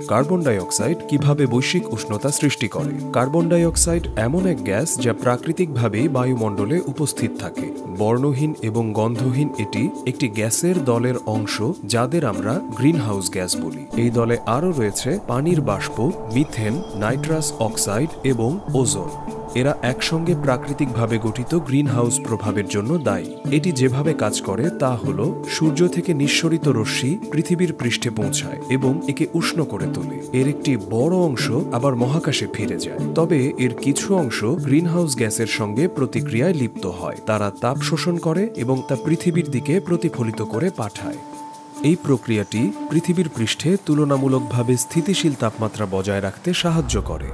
Carbon die oxide কিভাবে বৈশ্বিক উষ্ণতা সৃষ্টি করে। কার্বন ডাই অক্সাইড এমন এক গ্যাস যা প্রাকৃতিকভাবেই বায়ুমণ্ডলে উপস্থিত থাকে। বর্ণহীন এবং গন্ধহীন এটি একটি গ্যাসের দলের অংশ যাদের আমরা গ্রিনহাউস গ্যাস বলি। এই দলে আরও রয়েছে পানির বাষ্প, মিথেন, নাইট্রাস অক্সাইড এবং ওজোন। এরা একসঙ্গে প্রাকৃতিকভাবে গঠিত গ্রিনহাউস প্রভাবের জন্য দায়ী। এটি যেভাবে কাজ করে তা হল সূর্য থেকে নিঃসরিত রশ্মি পৃথিবীর পৃষ্ঠে পৌঁছায় এবং একে উষ্ণ করে তোলে। এর একটি বড় অংশ আবার মহাকাশে ফিরে যায়। তবে এর কিছু অংশ গ্রিনহাউস গ্যাসের সঙ্গে প্রতিক্রিয়ায় লিপ্ত হয়। তারা তাপ শোষণ করে এবং তা পৃথিবীর দিকে প্রতিফলিত করে পাঠায়। এই প্রক্রিয়াটি পৃথিবীর পৃষ্ঠে তুলনামূলকভাবে স্থিতিশীল তাপমাত্রা বজায় রাখতে সাহায্য করে।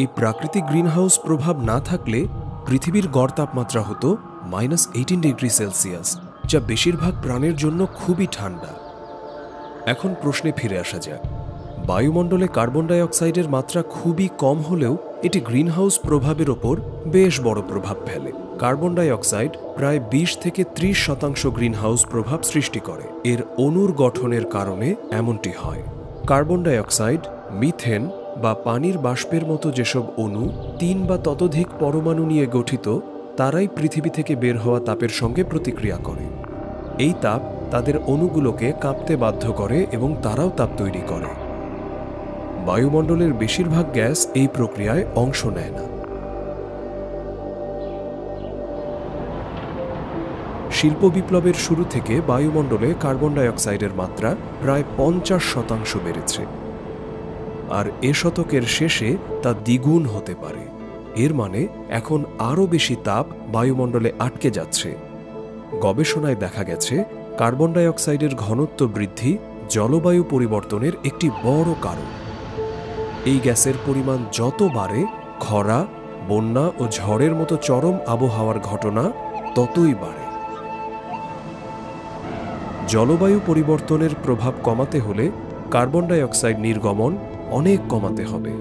এই প্রাকৃতিক গ্রিনহাউস প্রভাব না থাকলে পৃথিবীর গড় তাপমাত্রা হতো -18°C, যা বেশিরভাগ প্রাণের জন্য খুবই ঠান্ডা। এখন প্রশ্নে ফিরে আসা যাক। বায়ুমণ্ডলে কার্বন ডাই অক্সাইডের মাত্রা খুবই কম হলেও এটি গ্রিনহাউস প্রভাবের ওপর বেশ বড় প্রভাব ফেলে। কার্বন ডাই অক্সাইড প্রায় 20 থেকে 30% গ্রিনহাউস প্রভাব সৃষ্টি করে। এর অণুর গঠনের কারণে এমনটি হয়। কার্বন ডাই অক্সাইড, মিথেন বা পানির বাষ্পের মতো যেসব অণু 3 বা ততোধিক পরমাণু নিয়ে গঠিত, তারাই পৃথিবী থেকে বের হওয়া তাপের সঙ্গে প্রতিক্রিয়া করে। এই তাপ তাদের অণুগুলোকে কাঁপতে বাধ্য করে এবং তারাও তাপ তৈরি করে। বায়ুমণ্ডলের বেশিরভাগ গ্যাস এই প্রক্রিয়ায় অংশ নেয় না। শিল্প বিপ্লবের শুরু থেকে বায়ুমণ্ডলে কার্বন ডাই অক্সাইডের মাত্রা প্রায় 50% বেড়েছে, আর এ শতকের শেষে তা দ্বিগুণ হতে পারে। এর মানে এখন আরও বেশি তাপ বায়ুমণ্ডলে আটকে যাচ্ছে। গবেষণায় দেখা গেছে কার্বন ডাই অক্সাইডের ঘনত্ব বৃদ্ধি জলবায়ু পরিবর্তনের একটি বড় কারণ। এই গ্যাসের পরিমাণ যত বাড়ে, খরা, বন্যা ও ঝড়ের মতো চরম আবহাওয়ার ঘটনা ততই বাড়ে। জলবায়ু পরিবর্তনের প্রভাব কমাতে হলে কার্বন ডাই অক্সাইড নির্গমন অনেক কমাতে হবে।